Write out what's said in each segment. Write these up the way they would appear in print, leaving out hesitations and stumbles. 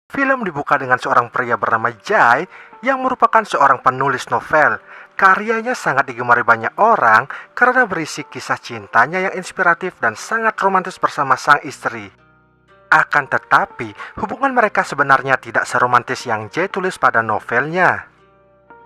Film dibuka dengan seorang pria bernama Jai yang merupakan seorang penulis novel. Karyanya sangat digemari banyak orang karena berisi kisah cintanya yang inspiratif dan sangat romantis bersama sang istri. Akan tetapi, hubungan mereka sebenarnya tidak seromantis yang Jai tulis pada novelnya.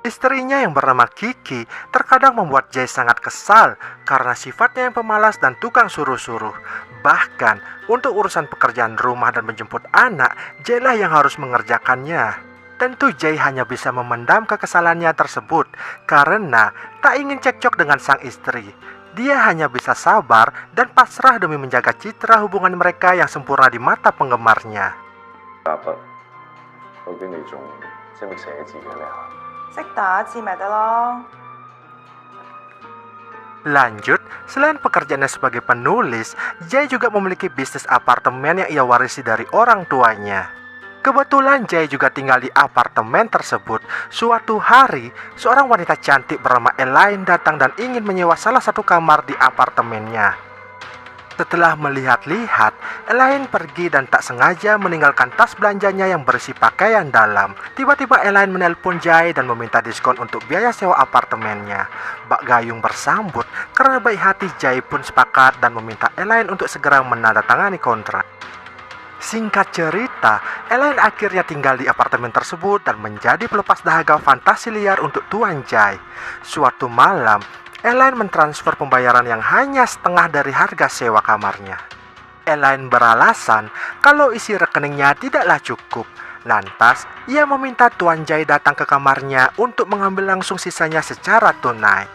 Istrinya yang bernama Kiki terkadang membuat Jai sangat kesal karena sifatnya yang pemalas dan tukang suruh-suruh. Bahkan, untuk urusan pekerjaan rumah dan menjemput anak, Jai lah yang harus mengerjakannya. Tentu Jai hanya bisa memendam kekesalannya tersebut karena tak ingin cekcok dengan sang istri. Dia hanya bisa sabar dan pasrah demi menjaga citra hubungan mereka yang sempurna di mata penggemarnya. 我經你仲識唔識寫字嘅你啊？ 識打字咪得咯。 Lanjut, selain pekerjaannya sebagai penulis, Jai juga memiliki bisnis apartemen yang ia warisi dari orang tuanya. Kebetulan Jai juga tinggal di apartemen tersebut. Suatu hari, seorang wanita cantik bernama Elaine datang dan ingin menyewa salah satu kamar di apartemennya. Setelah melihat-lihat, Elaine pergi dan tak sengaja meninggalkan tas belanjanya yang berisi pakaian dalam. Tiba-tiba Elaine menelpon Jai dan meminta diskon untuk biaya sewa apartemennya. Bak Gayung bersambut karena baik hati Jai pun sepakat dan meminta Elaine untuk segera menandatangani kontrak. Singkat cerita, Elaine akhirnya tinggal di apartemen tersebut dan menjadi pelepas dahaga fantasi liar untuk Tuan Jai. Suatu malam, Elaine mentransfer pembayaran yang hanya setengah dari harga sewa kamarnya. Elaine beralasan kalau isi rekeningnya tidaklah cukup. Lantas, ia meminta Tuan Jai datang ke kamarnya untuk mengambil langsung sisanya secara tunai.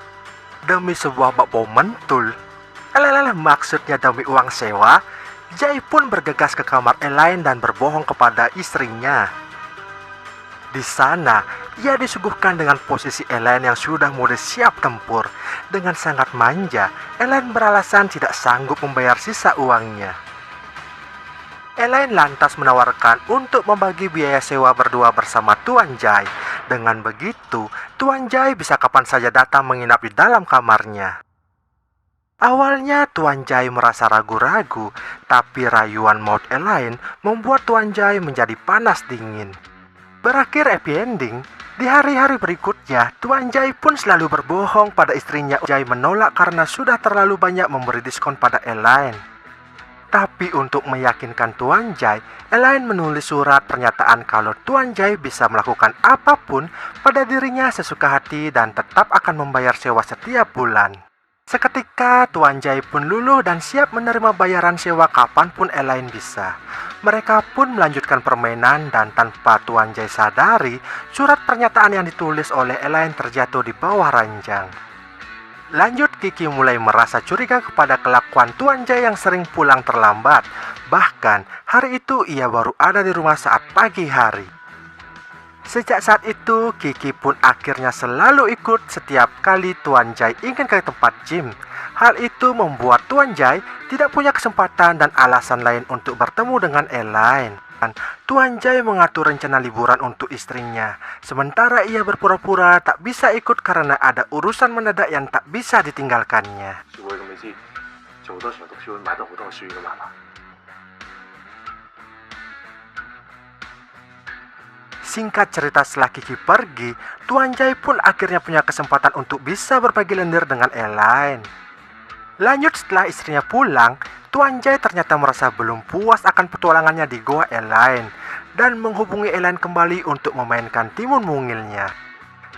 Demi sebuah bak bau mentul. Maksudnya demi uang sewa, Jai pun bergegas ke kamar Elaine dan berbohong kepada istrinya. Di sana, ia disuguhkan dengan posisi Elaine yang sudah mulai siap tempur. Dengan sangat manja, Elaine beralasan tidak sanggup membayar sisa uangnya. Elaine lantas menawarkan untuk membagi biaya sewa berdua bersama Tuan Jai. Dengan begitu, Tuan Jai bisa kapan saja datang menginap di dalam kamarnya. Awalnya Tuan Jai merasa ragu-ragu, tapi rayuan maut Elaine membuat Tuan Jai menjadi panas dingin. Berakhir happy ending, di hari-hari berikutnya Tuan Jai pun selalu berbohong pada istrinya. Jai menolak karena sudah terlalu banyak memberi diskon pada Elaine. Tapi untuk meyakinkan Tuan Jai, Elaine menulis surat pernyataan kalau Tuan Jai bisa melakukan apapun pada dirinya sesuka hati dan tetap akan membayar sewa setiap bulan. Seketika Tuan Jai pun luluh dan siap menerima bayaran sewa kapanpun Elaine bisa. Mereka pun melanjutkan permainan dan tanpa Tuan Jai sadari, surat pernyataan yang ditulis oleh Elaine terjatuh di bawah ranjang. Lanjut, Kiki mulai merasa curiga kepada kelakuan Tuan Jai yang sering pulang terlambat. Bahkan hari itu ia baru ada di rumah saat pagi hari. Sejak saat itu, Kiki pun akhirnya selalu ikut setiap kali Tuan Jai ingin ke tempat gym. Hal itu membuat Tuan Jai tidak punya kesempatan dan alasan lain untuk bertemu dengan Elaine. Tuan Jai mengatur rencana liburan untuk istrinya, sementara ia berpura-pura tak bisa ikut karena ada urusan mendadak yang tak bisa ditinggalkannya. Singkat cerita, setelah Kiki pergi, Tuan Jai pun akhirnya punya kesempatan untuk bisa berbagi lendir dengan Elaine. Lanjut, setelah istrinya pulang, Tuan Jai ternyata merasa belum puas akan petualangannya di goa Elaine dan menghubungi Elaine kembali untuk memainkan timun mungilnya.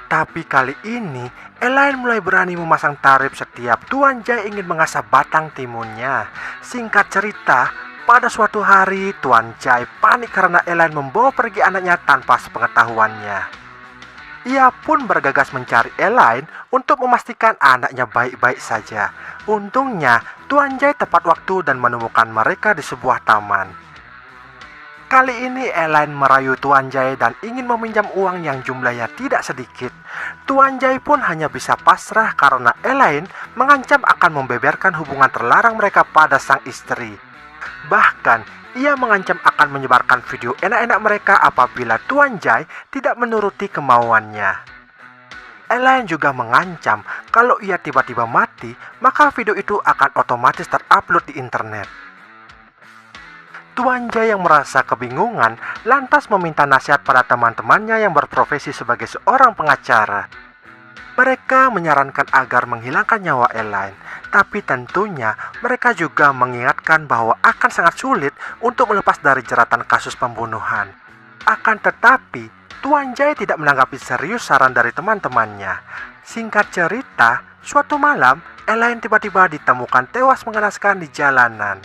Tapi kali ini, Elaine mulai berani memasang tarif setiap Tuan Jai ingin mengasah batang timunnya. Singkat cerita, pada suatu hari, Tuan Jai panik karena Elaine membawa pergi anaknya tanpa sepengetahuannya. Ia pun bergegas mencari Elaine untuk memastikan anaknya baik-baik saja. Untungnya, Tuan Jai tepat waktu dan menemukan mereka di sebuah taman. Kali ini Elaine merayu Tuan Jai dan ingin meminjam uang yang jumlahnya tidak sedikit. Tuan Jai pun hanya bisa pasrah karena Elaine mengancam akan membeberkan hubungan terlarang mereka pada sang istri. Bahkan, ia mengancam akan menyebarkan video enak-enak mereka apabila Tuan Jai tidak menuruti kemauannya. Elaine juga mengancam kalau ia tiba-tiba mati, maka video itu akan otomatis terupload di internet. Tuan Jai yang merasa kebingungan lantas meminta nasihat pada teman-temannya yang berprofesi sebagai seorang pengacara. Mereka menyarankan agar menghilangkan nyawa Elaine, tapi tentunya mereka juga mengingatkan bahwa akan sangat sulit untuk melepas dari jeratan kasus pembunuhan. Akan tetapi, Tuan Jai tidak menanggapi serius saran dari teman-temannya. Singkat cerita, suatu malam, Elaine tiba-tiba ditemukan tewas mengenaskan di jalanan.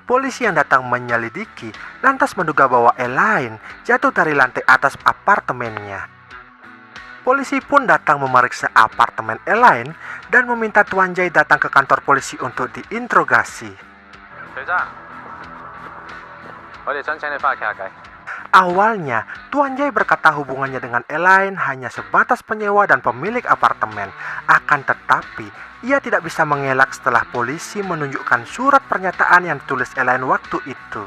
Polisi yang datang menyelidiki lantas menduga bahwa Elaine jatuh dari lantai atas apartemennya. Polisi pun datang memeriksa apartemen Elaine dan meminta Tuan Jai datang ke kantor polisi untuk diinterogasi. Awalnya, Tuan Jai berkata hubungannya dengan Elaine hanya sebatas penyewa dan pemilik apartemen. Akan tetapi, ia tidak bisa mengelak setelah polisi menunjukkan surat pernyataan yang ditulis Elaine waktu itu.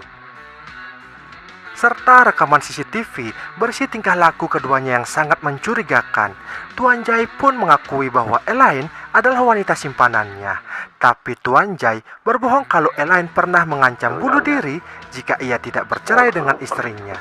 Serta rekaman CCTV berisi tingkah laku keduanya yang sangat mencurigakan. Tuan Jai pun mengakui bahwa Elaine adalah wanita simpanannya. Tapi Tuan Jai berbohong kalau Elaine pernah mengancam bunuh diri jika ia tidak bercerai dengan istrinya.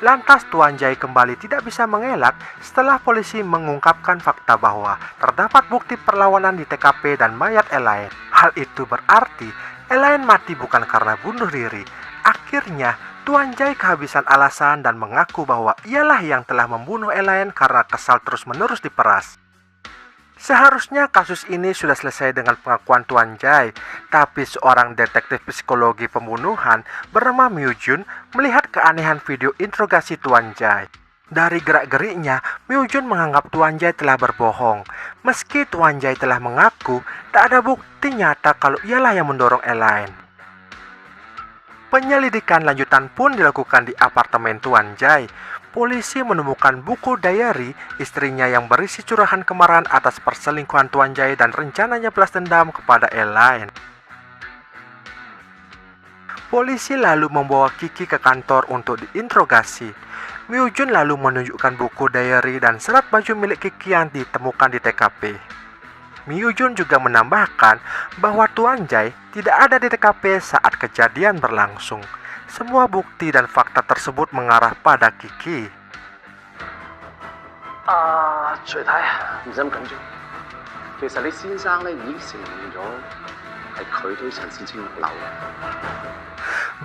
Lantas Tuan Jai kembali tidak bisa mengelak setelah polisi mengungkapkan fakta bahwa terdapat bukti perlawanan di TKP dan mayat Elaine. Hal itu berarti Elaine mati bukan karena bunuh diri. Akhirnya Tuan Jai kehabisan alasan dan mengaku bahwa ialah yang telah membunuh Elaine karena kesal terus-menerus diperas. Seharusnya kasus ini sudah selesai dengan pengakuan Tuan Jai, tapi seorang detektif psikologi pembunuhan bernama Miu Jun melihat keanehan video interogasi Tuan Jai. Dari gerak-geriknya, Miu Jun menganggap Tuan Jai telah berbohong. Meski Tuan Jai telah mengaku, tak ada bukti nyata kalau ialah yang mendorong Elaine. Penyelidikan lanjutan pun dilakukan di apartemen Tuan Jai. Polisi menemukan buku diary istrinya yang berisi curahan kemarahan atas perselingkuhan Tuan Jai dan rencananya balas dendam kepada Elaine. Polisi lalu membawa Kiki ke kantor untuk diinterogasi. Miu Jun lalu menunjukkan buku diary dan serat baju milik Kiki yang ditemukan di TKP. Miu Jun juga menambahkan bahwa Tuan Jai tidak ada di TKP saat kejadian berlangsung. Semua bukti dan fakta tersebut mengarah pada Kiki.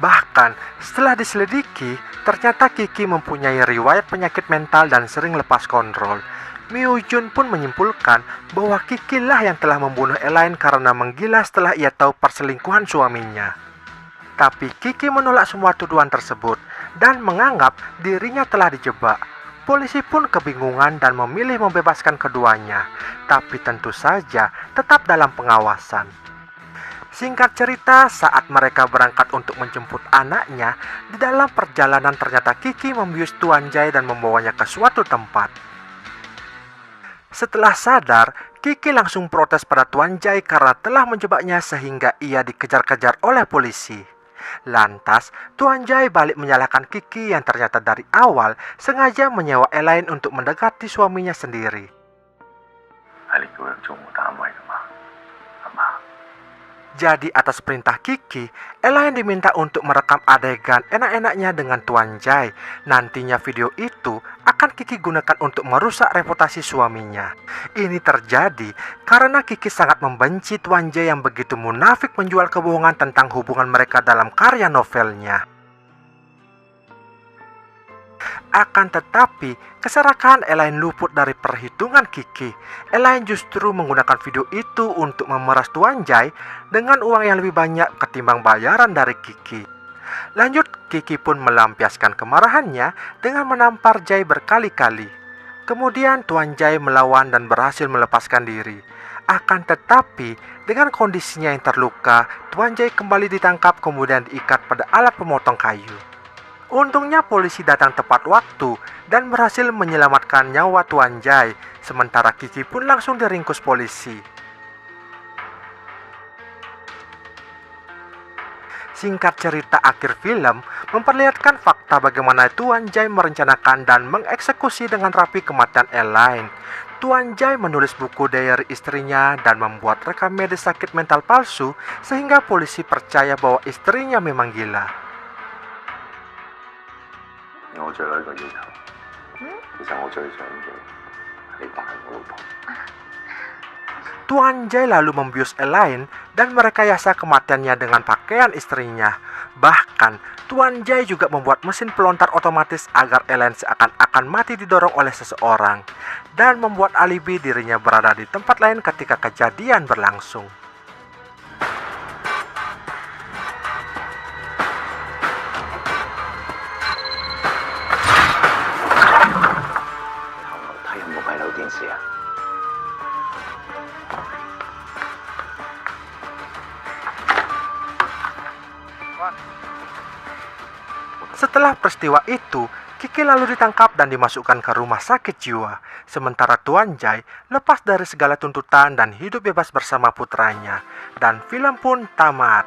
Bahkan, setelah diselidiki, ternyata Kiki mempunyai riwayat penyakit mental dan sering lepas kontrol. Miu Jun pun menyimpulkan bahwa Kiki lah yang telah membunuh Elaine karena menggila setelah ia tahu perselingkuhan suaminya. Tapi Kiki menolak semua tuduhan tersebut dan menganggap dirinya telah dijebak. Polisi pun kebingungan dan memilih membebaskan keduanya, tapi tentu saja tetap dalam pengawasan. Singkat cerita, saat mereka berangkat untuk menjemput anaknya, di dalam perjalanan ternyata Kiki membius Tuan Jai dan membawanya ke suatu tempat. Setelah sadar, Kiki langsung protes pada Tuan Jai karena telah menjebaknya sehingga ia dikejar-kejar oleh polisi. Lantas, Tuan Jai balik menyalahkan Kiki yang ternyata dari awal sengaja menyewa Elaine untuk mendekati suaminya sendiri. Jadi atas perintah Kiki, Elaine diminta untuk merekam adegan enak-enaknya dengan Tuan Jai. Nantinya video itu akan Kiki gunakan untuk merusak reputasi suaminya. Ini terjadi karena Kiki sangat membenci Tuan Jai yang begitu munafik menjual kebohongan tentang hubungan mereka dalam karya novelnya. Akan tetapi, keserakahan Elaine luput dari perhitungan Kiki. Elaine justru menggunakan video itu untuk memeras Tuan Jai dengan uang yang lebih banyak ketimbang bayaran dari Kiki. Lanjut, Kiki pun melampiaskan kemarahannya dengan menampar Jai berkali-kali. Kemudian Tuan Jai melawan dan berhasil melepaskan diri. Akan tetapi, dengan kondisinya yang terluka, Tuan Jai kembali ditangkap kemudian diikat pada alat pemotong kayu. Untungnya polisi datang tepat waktu dan berhasil menyelamatkan nyawa Tuan Jai, sementara Kiki pun langsung diringkus polisi. Singkat cerita akhir film, memperlihatkan fakta bagaimana Tuan Jai merencanakan dan mengeksekusi dengan rapi kematian Elaine. Tuan Jai menulis buku diary istrinya dan membuat rekam medis sakit mental palsu sehingga polisi percaya bahwa istrinya memang gila. 我最後一個要求，其實我最想嘅係你扮我老婆。 Tuan Jai lalu membius Elaine dan merekayasa kematiannya dengan pakaian istrinya. Bahkan, Tuan Jai juga membuat mesin pelontar otomatis agar Elaine seakan-akan mati didorong oleh seseorang dan membuat alibi dirinya berada di tempat lain ketika kejadian berlangsung. Setelah peristiwa itu, Kiki lalu ditangkap dan dimasukkan ke rumah sakit jiwa. Sementara Tuan Jai lepas dari segala tuntutan dan hidup bebas bersama putranya. Dan film pun tamat.